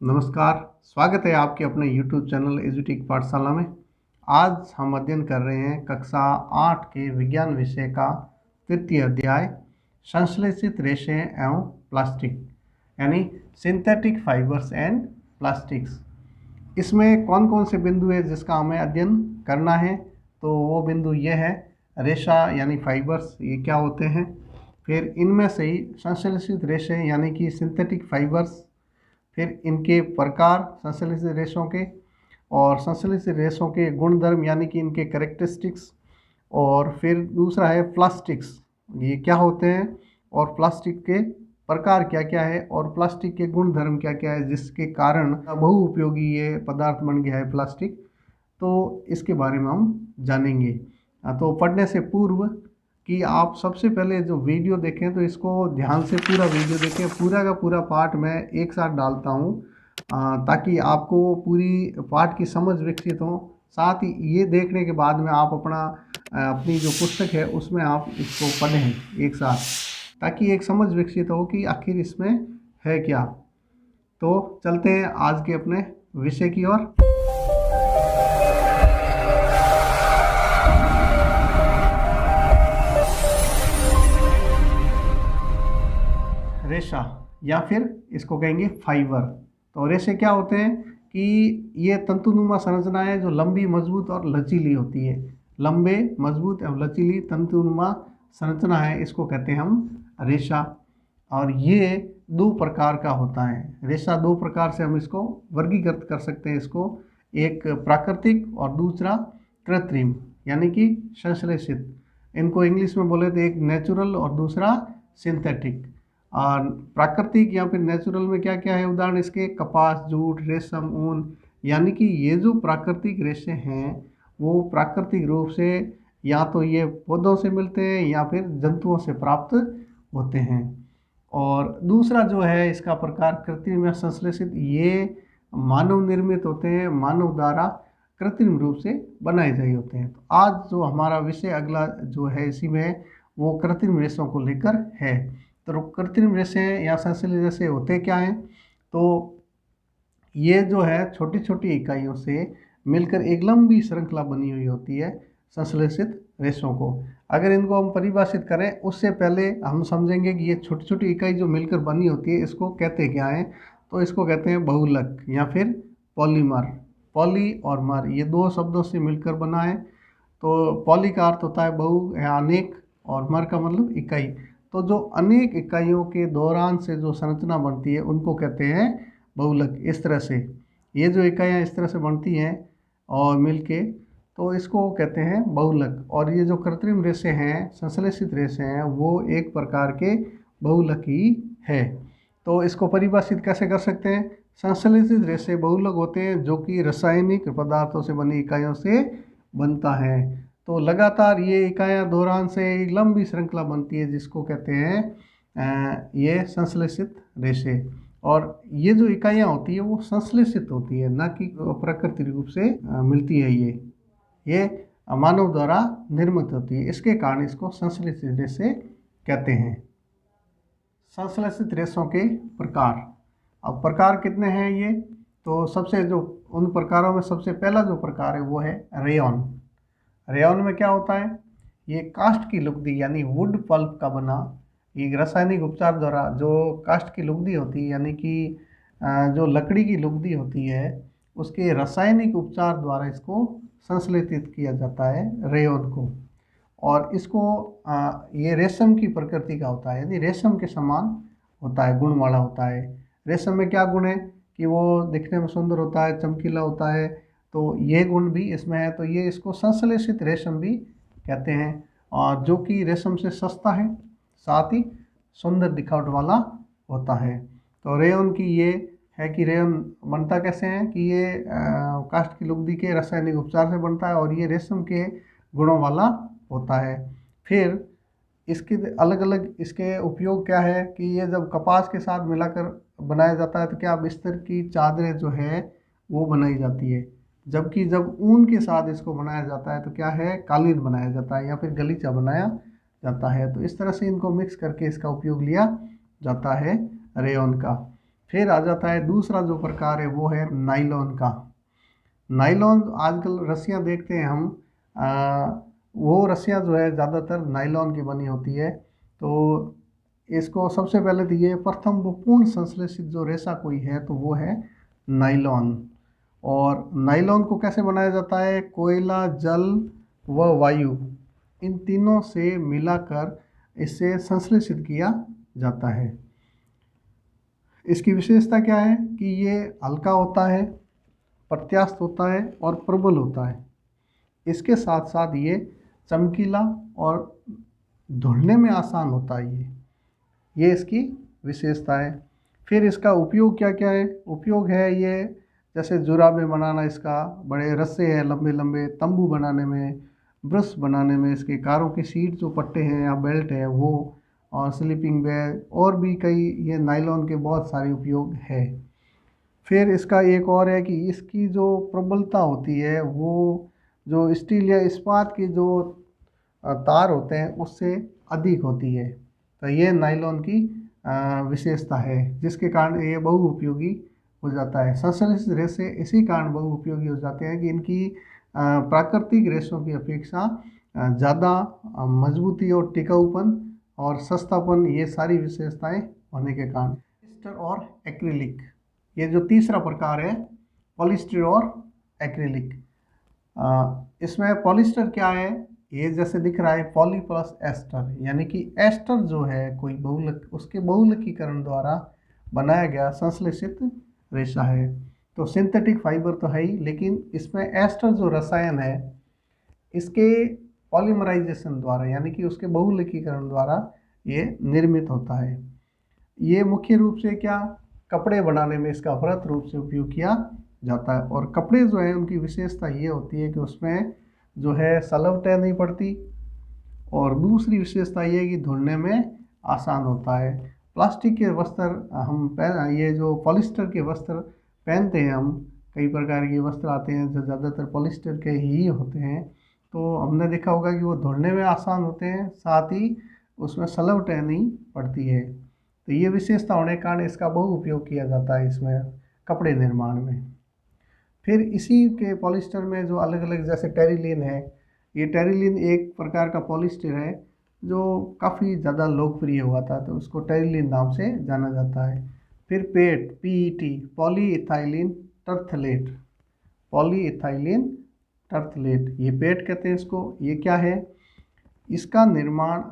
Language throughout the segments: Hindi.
नमस्कार। स्वागत है आपके अपने YouTube चैनल एजुटेक पाठशाला में। आज हम अध्ययन कर रहे हैं कक्षा 8 के विज्ञान विषय का तृतीय अध्याय संश्लेषित रेशे एवं प्लास्टिक यानी सिंथेटिक फाइबर्स एंड प्लास्टिक्स। इसमें कौन कौन से बिंदु है जिसका हमें अध्ययन करना है, तो वो बिंदु ये है रेशा यानी फाइबर्स, ये क्या होते हैं। फिर इनमें से ही संश्लेषित रेशे यानी कि सिंथेटिक फाइबर्स, फिर इनके प्रकार संश्लेषित रेशों के, और संश्लेषित रेशों के गुणधर्म यानी कि इनके कैरेक्टरिस्टिक्स, और फिर दूसरा है प्लास्टिक्स, ये क्या होते हैं और प्लास्टिक के प्रकार क्या क्या है और प्लास्टिक के गुणधर्म क्या क्या है जिसके कारण बहुउपयोगी ये पदार्थ बन गया है प्लास्टिक। तो इसके बारे में हम जानेंगे। तो पढ़ने से पूर्व कि आप सबसे पहले जो वीडियो देखें तो इसको ध्यान से पूरा वीडियो देखें। पूरा का पूरा पाठ मैं एक साथ डालता हूँ ताकि आपको पूरी पाठ की समझ विकसित हो। साथ ही ये देखने के बाद में आप अपनी जो पुस्तक है उसमें आप इसको पढ़ें एक साथ, ताकि एक समझ विकसित हो कि आखिर इसमें है क्या। तो चलते हैं आज के अपने विषय की ओर। रेशा या फिर इसको कहेंगे फाइबर। तो रेशे क्या होते हैं कि ये तंतुनुमा संरचना है जो लंबी, मजबूत और लचीली होती है। लंबे, मजबूत एवं लचीली तंतुनुमा संरचना है, इसको कहते हैं हम रेशा। और ये दो प्रकार का होता है। रेशा दो प्रकार से हम इसको वर्गीकृत कर सकते हैं इसको, एक प्राकृतिक और दूसरा कृत्रिम यानी कि संश्लेषित। इनको इंग्लिश में बोले तो एक नेचुरल और दूसरा सिंथेटिक। और प्राकृतिक या फिर नेचुरल में क्या क्या है उदाहरण इसके, कपास, जूट, रेशम, ऊन। यानी कि ये जो प्राकृतिक रेशे हैं वो प्राकृतिक रूप से या तो ये पौधों से मिलते हैं या फिर जंतुओं से प्राप्त होते हैं। और दूसरा जो है इसका प्रकार कृत्रिम या संश्लेषित, ये मानव निर्मित होते हैं, मानव द्वारा कृत्रिम रूप से बनाए गए होते हैं। तो आज जो हमारा विषय अगला जो है इसी में वो कृत्रिम रेशों को लेकर है। तो कृत्रिम रेशे या संश्लेषित रेशे होते क्या हैं, तो ये जो है छोटी छोटी इकाइयों से मिलकर एक लंबी श्रृंखला बनी हुई होती है संश्लेषित रेशों को। अगर इनको हम परिभाषित करें उससे पहले हम समझेंगे कि ये छोटी छोटी इकाई जो मिलकर बनी होती है इसको कहते क्या हैं। तो इसको कहते हैं बहुलक या फिर पॉलीमर। पॉली और मर ये दो शब्दों से मिलकर बना है। तो पॉली का अर्थ होता है बहु या अनेक, और मर का मतलब इकाई। तो जो अनेक इकाइयों के दौरान से जो संरचना बनती है उनको कहते हैं बहुलक। इस तरह से ये जो इकाइयाँ इस तरह से बनती हैं और मिलके, तो इसको कहते हैं बहुलक। और ये जो कृत्रिम रेशे हैं, संश्लेषित रेशे हैं, वो एक प्रकार के बहुलक ही है। तो इसको परिभाषित कैसे कर सकते हैं, संश्लेषित रेशे बहुलक होते हैं जो कि रासायनिक पदार्थों से बनी इकाइयों से बनता है। तो लगातार ये इकाइयाँ दौरान से एक लंबी श्रृंखला बनती है जिसको कहते हैं ये संश्लेषित रेशे। और ये जो इकाइयाँ होती है वो संश्लेषित होती है, ना कि प्राकृतिक रूप से मिलती है। ये मानव द्वारा निर्मित होती है, इसके कारण इसको संश्लेषित रेशे कहते हैं। संश्लेषित रेशों के प्रकार, अब प्रकार कितने हैं ये, तो सबसे जो उन प्रकारों में सबसे पहला जो प्रकार है वो है रेयॉन। रेयॉन में क्या होता है, ये काष्ठ की लुगदी यानी वुड पल्प का बना, ये रासायनिक उपचार द्वारा जो काष्ठ की लुगदी होती है यानी कि जो लकड़ी की लुगदी होती है उसके रासायनिक उपचार द्वारा इसको संश्लेषित किया जाता है रेयॉन को। और इसको ये रेशम की प्रकृति का होता है, यानी रेशम के समान होता है, गुण वाला होता है। रेशम में क्या गुण है कि वो दिखने में सुंदर होता है, चमकीला होता है, तो ये गुण भी इसमें है। तो ये इसको संश्लेषित रेशम भी कहते हैं, और जो कि रेशम से सस्ता है, साथ ही सुंदर दिखावट वाला होता है। तो रेयन की ये है कि रेयन बनता कैसे है कि ये काष्ठ की लुगदी के रासायनिक उपचार से बनता है और ये रेशम के गुणों वाला होता है। फिर इसके अलग अलग इसके उपयोग क्या है कि ये जब कपास के साथ मिलाकर बनाया जाता है तो क्या बिस्तर की चादरें जो है वो बनाई जाती है, जबकि जब ऊन के साथ इसको बनाया जाता है तो क्या है, कालीन बनाया जाता है या फिर गलीचा बनाया जाता है। तो इस तरह से इनको मिक्स करके इसका उपयोग लिया जाता है रेयॉन का। फिर आ जाता है दूसरा जो प्रकार है वो है नाइलॉन का। नाइलॉन आजकल रस्सियाँ देखते हैं हम, वो रस्सियाँ जो है ज़्यादातर नाइलॉन की बनी होती है। तो इसको सबसे पहले तो ये प्रथम वो पूर्ण संश्लेषित जो रेशा कोई है तो वो है नाइलॉन। और नाइलॉन को कैसे बनाया जाता है? कोयला, जल व वायु, इन तीनों से मिलाकर इसे संश्लेषित किया जाता है। इसकी विशेषता क्या है कि ये हल्का होता है, प्रत्यास्थ होता है और प्रबल होता है। इसके साथ साथ ये चमकीला और धुलने में आसान होता है। ये इसकी विशेषता है। फिर इसका उपयोग क्या क्या है? उपयोग है ये जैसे जुराबें बनाना, इसका बड़े रस्से हैं लंबे लंबे, तंबू बनाने में, ब्रश बनाने में, इसके कारों की सीट जो पट्टे हैं या बेल्ट है वो, और स्लीपिंग बैग, और भी कई ये नायलॉन के बहुत सारे उपयोग है। फिर इसका एक और है कि इसकी जो प्रबलता होती है वो जो स्टील या इस्पात की जो तार होते हैं उससे अधिक होती है। तो ये नायलॉन की विशेषता है जिसके कारण ये बहुउपयोगी हो जाता है। संश्लेषित रेशे इसी कारण बहुउपयोगी हो जाते हैं कि इनकी प्राकृतिक रेशों की अपेक्षा ज़्यादा मजबूती और टिकाऊपन और सस्तापन, ये सारी विशेषताएं होने के कारण। पॉलिस्टर और एक्रिलिक, ये जो तीसरा प्रकार है पॉलिस्टर और एक्रिलिक। इसमें पॉलिस्टर क्या है? ये जैसे दिख रहा है पॉली प्लस एस्टर, यानी कि एस्टर जो है कोई बहुलक, उसके बहुलकीकरण द्वारा बनाया गया संश्लेषित रेशा है। तो सिंथेटिक फाइबर तो है ही, लेकिन इसमें एस्टर जो रसायन है इसके पॉलीमराइजेशन द्वारा यानी कि उसके बहुलकीकरण द्वारा ये निर्मित होता है। ये मुख्य रूप से क्या कपड़े बनाने में इसका वृहत रूप से उपयोग किया जाता है। और कपड़े जो है उनकी विशेषता ये होती है कि उसमें जो है सलवट नहीं पड़ती, और दूसरी विशेषता ये है कि धुलने में आसान होता है। प्लास्टिक के वस्त्र हम ये जो पॉलिस्टर के वस्त्र पहनते हैं हम, कई प्रकार के वस्त्र आते हैं जो ज़्यादातर पॉलिस्टर के ही होते हैं, तो हमने देखा होगा कि वो धुलने में आसान होते हैं, साथ ही उसमें सलवट नहीं पड़ती है। तो ये विशेषता होने के कारण इसका बहु उपयोग किया जाता है इसमें कपड़े निर्माण में। फिर इसी के पॉलिस्टर में जो अलग अलग जैसे टेरिलीन है, ये टेरिलीन एक प्रकार का पॉलिस्टर है जो काफ़ी ज़्यादा लोकप्रिय हुआ था, तो उसको टेरिलीन नाम से जाना जाता है। फिर पेट, पीईटी, पॉलीइथाइलिन टर्थलेट, पॉलीइथाइलिन टर्थलेट, ये पेट कहते हैं इसको। ये क्या है? इसका निर्माण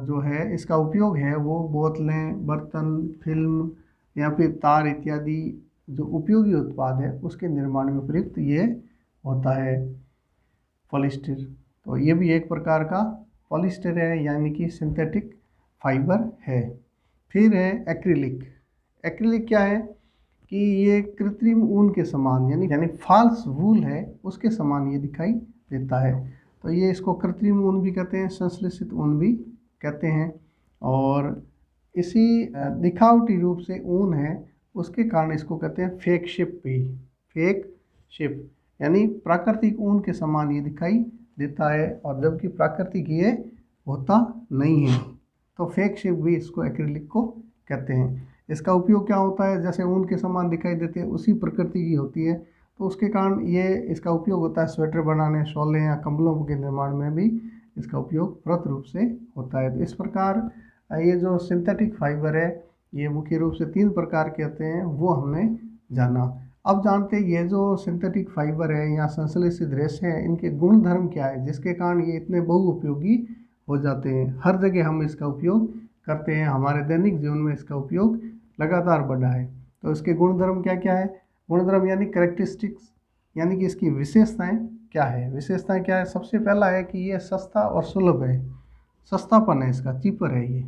जो है, इसका उपयोग है वो बोतलें, बर्तन, फिल्म या फिर तार इत्यादि जो उपयोगी उत्पाद है उसके निर्माण में प्रयुक्त ये होता है पॉलिस्टर। तो ये भी एक प्रकार का पॉलिस्टर है यानी कि सिंथेटिक फाइबर है। फिर है एक्रिलिक। एक्रिलिक क्या है कि ये कृत्रिम ऊन के समान यानी फॉल्स वूल है उसके समान ये दिखाई देता है। तो ये इसको कृत्रिम ऊन भी कहते हैं, संश्लेषित ऊन भी कहते हैं। और इसी दिखावटी रूप से ऊन है उसके कारण इसको कहते हैं फेक शिप भी। फेक शिप यानी प्राकृतिक ऊन के समान ये दिखाई देता है और जबकि प्राकृतिक ये होता नहीं है, तो फेक शिप भी इसको एक्रिलिक को कहते हैं। इसका उपयोग क्या होता है? जैसे ऊन के समान दिखाई देते हैं उसी प्रकृति की होती है, तो उसके कारण ये इसका उपयोग होता है स्वेटर बनाने, शॉलें या कंबलों के निर्माण में भी इसका उपयोग वृहत रूप से होता है। तो इस प्रकार ये जो सिंथेटिक फाइबर है ये मुख्य रूप से 3 प्रकार के होते हैं, वो हमने जाना। अब जानते हैं ये जो सिंथेटिक फाइबर है या संश्लेषित रेशे हैं इनके गुण धर्म क्या है जिसके कारण ये इतने बहुउपयोगी हो जाते हैं। हर जगह हम इसका उपयोग करते हैं, हमारे दैनिक जीवन में इसका उपयोग लगातार बढ़ा है। तो इसके गुणधर्म क्या क्या है? गुणधर्म यानी कैरेक्टरिस्टिक्स, यानी कि इसकी विशेषताएं क्या है? विशेषताएं क्या है? सबसे पहला है कि ये सस्ता और सुलभ है, सस्तापन है इसका, चीपर है ये।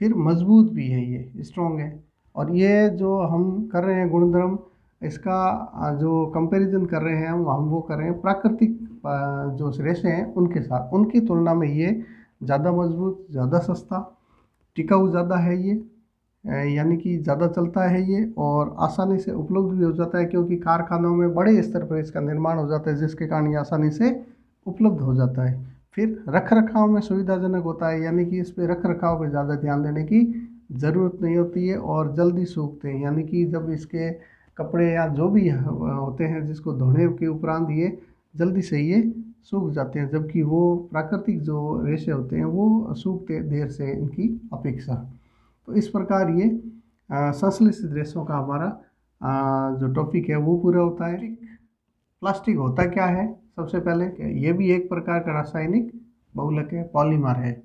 फिर मजबूत भी है, ये स्ट्रॉन्ग है। और ये जो हम कर रहे हैं गुणधर्म, इसका जो कंपैरिजन कर रहे हैं हम वो कर रहे हैं प्राकृतिक जो रेशे हैं उनके साथ, उनकी तुलना में ये ज़्यादा मजबूत, ज़्यादा सस्ता, टिकाऊ ज़्यादा है ये, यानी कि ज़्यादा चलता है ये और आसानी से उपलब्ध भी हो जाता है क्योंकि कारखानों में बड़े स्तर पर इसका निर्माण हो जाता है जिसके कारण ये आसानी से उपलब्ध हो जाता है। फिर रख रखाव में सुविधाजनक होता है, यानी कि इस पर रख रखाव पर ज़्यादा ध्यान देने की ज़रूरत नहीं होती है और जल्दी सूखते हैं, यानी कि जब इसके कपड़े या जो भी होते हैं जिसको धोने के उपरांत ये जल्दी से ये सूख जाते हैं, जबकि वो प्राकृतिक जो रेशे होते हैं वो सूखते देर से इनकी अपेक्षा। तो इस प्रकार ये संश्लेषित रेशों का हमारा जो टॉपिक है वो पूरा होता है। प्लास्टिक होता क्या है, सबसे पहले ये भी एक प्रकार का रासायनिक बहुलक है, पॉलीमर है।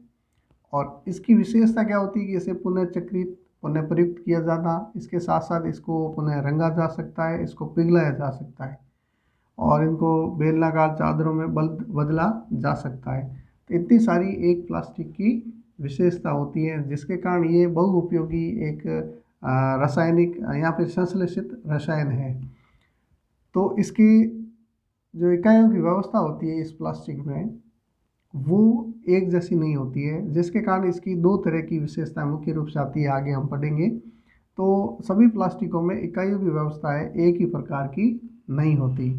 और इसकी विशेषता क्या होती है कि इसे पुनः चक्रित पुनः प्रयुक्त किया जाना, इसके साथ साथ इसको पुनः रंगा जा सकता है, इसको पिघलाया जा सकता है और इनको बेलनाकार चादरों में बदला जा सकता है। तो इतनी सारी एक प्लास्टिक की विशेषता होती है जिसके कारण ये बहुउपयोगी एक रासायनिक या फिर संश्लेषित रसायन है। तो इसकी जो इकाइयों की व्यवस्था होती है इस प्लास्टिक में वो एक जैसी नहीं होती है, जिसके कारण इसकी दो तरह की विशेषताएं मुख्य रूप से आती है, आगे हम पढ़ेंगे। तो सभी प्लास्टिकों में इकाइयों की व्यवस्था है एक ही प्रकार की नहीं होती,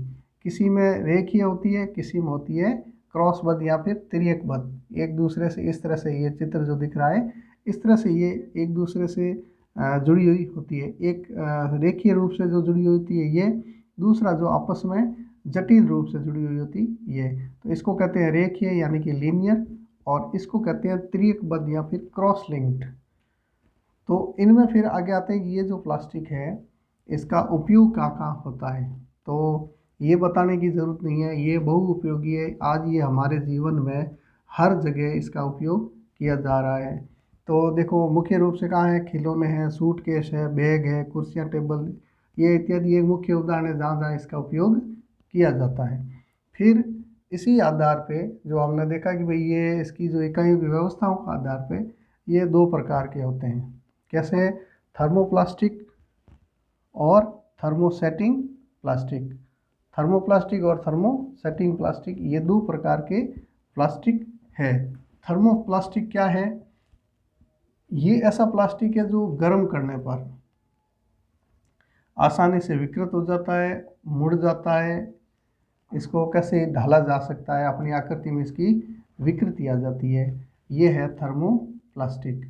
किसी में रेखीय होती है, किसी में होती है क्रॉसबद्ध या फिर तिर्यकबद्ध। एक दूसरे से इस तरह से ये चित्र जो दिख रहा है इस तरह से ये एक दूसरे से जुड़ी हुई होती है। एक रेखीय रूप से जो जुड़ी हुई होती है ये, दूसरा जो आपस में जटिल रूप से जुड़ी हुई होती ये। तो इसको कहते हैं रेखीय यानी कि लीनियर, और इसको कहते हैं तिर्यकबद्ध या फिर क्रॉस लिंक्ड। तो इनमें फिर आगे आते हैं कि ये जो प्लास्टिक है इसका उपयोग कहाँ होता है। तो ये बताने की ज़रूरत नहीं है, ये बहुउपयोगी है। आज ये हमारे जीवन में हर जगह इसका उपयोग किया जा रहा है। तो देखो मुख्य रूप से कहाँ है, खिलौने हैं, सूटकेस है, बैग है, कुर्सियाँ, टेबल, ये इत्यादि एक मुख्य उदाहरण है जहाँ जहाँ इसका उपयोग किया जाता है। फिर इसी आधार पे जो हमने देखा कि भाई ये इसकी जो इकाइयों की व्यवस्थाओं के आधार पे ये दो प्रकार के होते हैं। कैसे, थर्मोप्लास्टिक और थर्मोसेटिंग प्लास्टिक। थर्मोप्लास्टिक और थर्मोसेटिंग प्लास्टिक ये दो प्रकार के प्लास्टिक है। थर्मोप्लास्टिक क्या है, ये ऐसा प्लास्टिक है जो गर्म करने पर आसानी से विकृत हो जाता है, मुड़ जाता है, इसको कैसे ढाला जा सकता है, अपनी आकृति में इसकी विकृति आ जाती है, ये है थर्मोप्लास्टिक।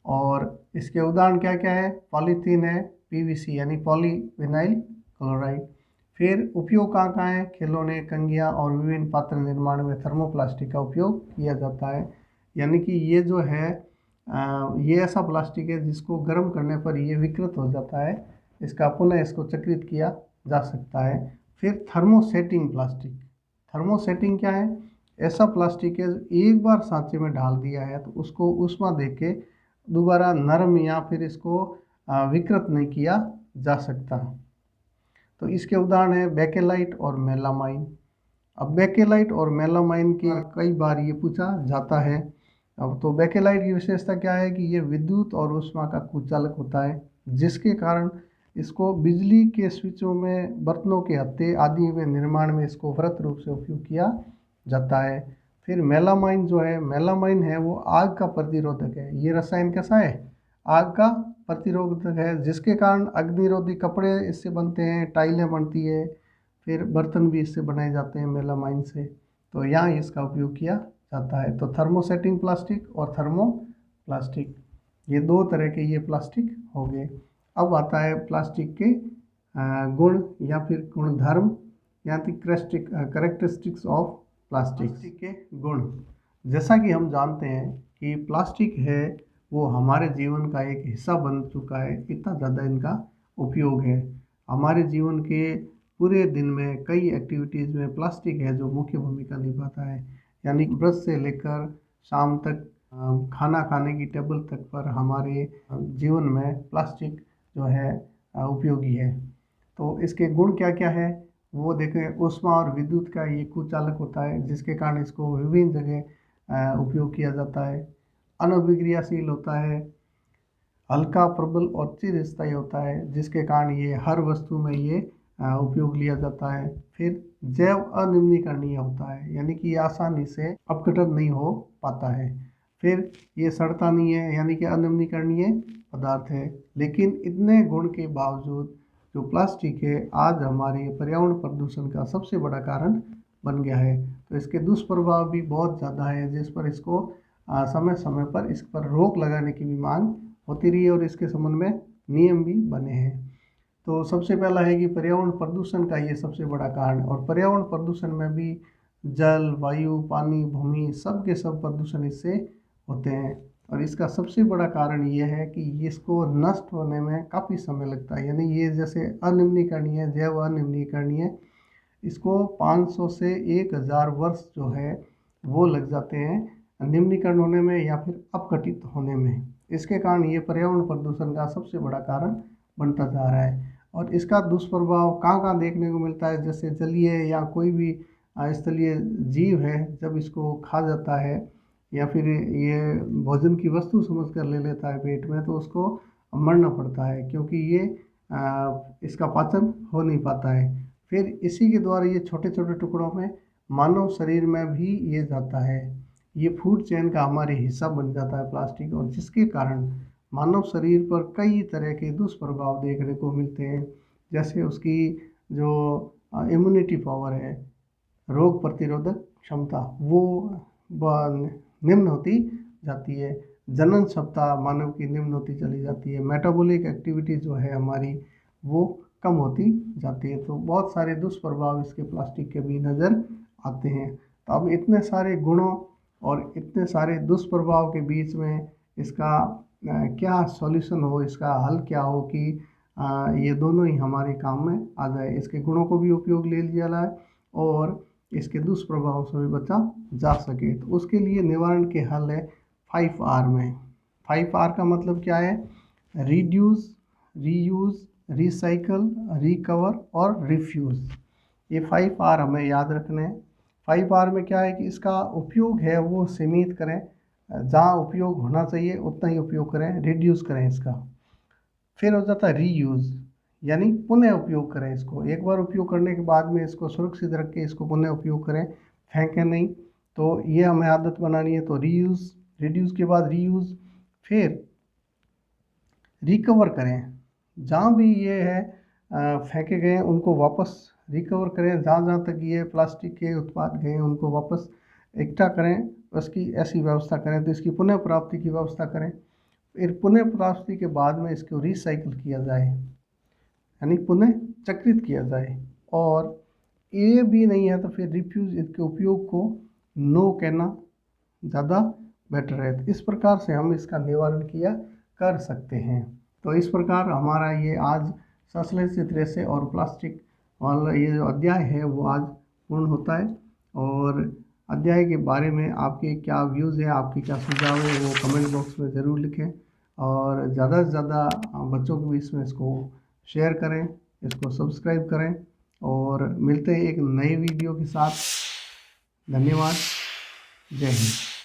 और इसके उदाहरण क्या क्या है, पॉलीथीन है, पीवीसी यानी पॉलीविनाइल क्लोराइड। फिर उपयोग कहाँ कहाँ है, खिलौने, कंघियाँ और विभिन्न पात्र निर्माण में थर्मोप्लास्टिक का उपयोग किया जाता है। यानी कि ये जो है ये ऐसा प्लास्टिक है जिसको गर्म करने पर ये विकृत हो जाता है, इसका पुनः इसको चक्रित किया जा सकता है। फिर थर्मोसेटिंग प्लास्टिक। थर्मोसेटिंग क्या है, ऐसा प्लास्टिक है एक बार सांचे में डाल दिया है तो उसको ऊष्मा देके दोबारा नरम या फिर इसको विकृत नहीं किया जा सकता। तो इसके उदाहरण है बेकेलाइट और मेलामाइन। अब बेकेलाइट और मेलामाइन की कई बार ये पूछा जाता है। अब तो बेकेलाइट की विशेषता क्या है कि ये विद्युत और ऊष्मा का कुचालक होता है, जिसके कारण इसको बिजली के स्विचों में, बर्तनों के हत्थे आदि में निर्माण में इसको व्रत रूप से उपयोग किया जाता है। फिर मेलामाइन जो है, मेलामाइन है वो आग का प्रतिरोधक है। ये रसायन कैसा है, आग का प्रतिरोधक है, जिसके कारण अग्निरोधी कपड़े इससे बनते हैं, टाइलें बनती है, फिर बर्तन भी इससे बनाए जाते हैं मेलामाइन से। तो यहाँ इसका उपयोग किया जाता है। तो थर्मोसेटिंग प्लास्टिक और थर्मोप्लास्टिक ये दो तरह के ये प्लास्टिक हो गए। अब आता है प्लास्टिक के गुण या फिर गुणधर्म या फिर करेक्टरिस्टिक्स ऑफ प्लास्टिक के गुण। जैसा कि हम जानते हैं कि प्लास्टिक है वो हमारे जीवन का एक हिस्सा बन चुका है, इतना ज़्यादा इनका उपयोग है। हमारे जीवन के पूरे दिन में कई एक्टिविटीज़ में प्लास्टिक है जो मुख्य भूमिका निभाता है। यानी ब्रश से लेकर शाम तक खाना खाने की टेबल तक पर हमारे जीवन में प्लास्टिक जो है उपयोगी है। तो इसके गुण क्या क्या है वो देखें। ऊष्मा और विद्युत का ये कुचालक होता है, जिसके कारण इसको विभिन्न जगह उपयोग किया जाता है। अनअभिक्रियाशील होता है, हल्का, प्रबल और चिरस्थायी होता है, जिसके कारण ये हर वस्तु में ये उपयोग लिया जाता है। फिर जैव अनिम्नीकरणीय होता है, यानी कि ये आसानी से अपघटन नहीं हो पाता है। फिर ये सड़ता नहीं है, यानी कि अनिम्नीकरणीय पदार्थ है। लेकिन इतने गुण के बावजूद जो प्लास्टिक है आज हमारे पर्यावरण प्रदूषण का सबसे बड़ा कारण बन गया है। तो इसके दुष्प्रभाव भी बहुत ज़्यादा है, जिस पर इसको समय समय पर इस पर रोक लगाने की भी मांग होती रही है और इसके संबंध में नियम भी बने हैं। तो सबसे पहला है कि पर्यावरण प्रदूषण का ये सबसे बड़ा कारण, और पर्यावरण प्रदूषण में भी जल, वायु, पानी, भूमि सब के सब प्रदूषण इससे होते हैं। और इसका सबसे बड़ा कारण ये है कि इसको नष्ट होने में काफ़ी समय लगता है, यानी ये जैसे अनिम्नीकरणीय, जैव अनिम्नीकरणीय, इसको 500 से 1000 वर्ष जो है वो लग जाते हैं निम्नीकरण होने में या फिर अपघटित होने में। इसके कारण ये पर्यावरण प्रदूषण का सबसे बड़ा कारण बनता जा रहा है। और इसका दुष्प्रभाव कहाँ कहाँ देखने को मिलता है, जैसे जलीय या कोई भी स्थलीय जीव है, जब इसको खा जाता है या फिर ये भोजन की वस्तु समझ कर ले लेता है पेट में, तो उसको मरना पड़ता है, क्योंकि ये इसका पाचन हो नहीं पाता है। फिर इसी के द्वारा ये छोटे छोटे टुकड़ों में मानव शरीर में भी ये जाता है। ये फूड चेन का हमारे हिस्सा बन जाता है प्लास्टिक, और जिसके कारण मानव शरीर पर कई तरह के दुष्प्रभाव देखने को मिलते हैं। जैसे उसकी जो इम्यूनिटी पावर है, रोग प्रतिरोधक क्षमता, वो निम्न होती जाती है। जनन क्षमता मानव की निम्न होती चली जाती है। मेटाबॉलिक एक्टिविटी जो है हमारी वो कम होती जाती है। तो बहुत सारे दुष्प्रभाव इसके प्लास्टिक के भी नज़र आते हैं। तो अब इतने सारे गुणों और इतने सारे दुष्प्रभाव के बीच में इसका क्या सॉल्यूशन हो, इसका हल क्या हो कि ये दोनों ही हमारे काम में आ जाए। इसके गुणों को भी उपयोग ले लिया जाए और इसके दुष्प्रभाव से भी बचा जा सके। तो उसके लिए निवारण के हल है 5R में। 5R का मतलब क्या है? रिड्यूस, रीयूज़, रिसाइकल, रिकवर और रिफ्यूज़। ये 5R हमें याद रखने हैं। 5R में क्या है कि इसका उपयोग है वो सीमित करें, जहाँ उपयोग होना चाहिए उतना ही उपयोग करें, रिड्यूस करें इसका। फिर हो जाता है रीयूज़, यानी पुनः उपयोग करें इसको। एक बार उपयोग करने के बाद में इसको सुरक्षित रख के इसको पुनः उपयोग करें, फेंकें नहीं। तो ये हमें आदत बनानी है। तो रीयूज़, रिड्यूस के बाद रीयूज़, फिर रिकवर करें। जहाँ भी ये है फेंके गए उनको वापस रिकवर करें। जहाँ जहाँ तक ये प्लास्टिक के उत्पाद गए उनको वापस इकट्ठा करें, उसकी ऐसी व्यवस्था करें। तो इसकी पुनः प्राप्ति की व्यवस्था करें। फिर पुनः प्राप्ति के बाद में इसको रिसाइकिल किया जाए, यानी पुनः चक्रित किया जाए। और ये भी नहीं है तो फिर रिफ्यूज़, इसके उपयोग को नो कहना ज़्यादा बेटर है। तो इस प्रकार से हम इसका निवारण किया कर सकते हैं। तो इस प्रकार हमारा ये आज संश्लेषित रेशे और प्लास्टिक वाला ये जो अध्याय है वो आज पूर्ण होता है। और अध्याय के बारे में आपके क्या व्यूज़ हैं, आपके क्या सुझाव है, वो कमेंट बॉक्स में ज़रूर लिखें। और ज़्यादा से ज़्यादा बच्चों के बीच में इसको शेयर करें, इसको सब्सक्राइब करें। और मिलते हैं एक नए वीडियो के साथ। धन्यवाद। जय हिंद।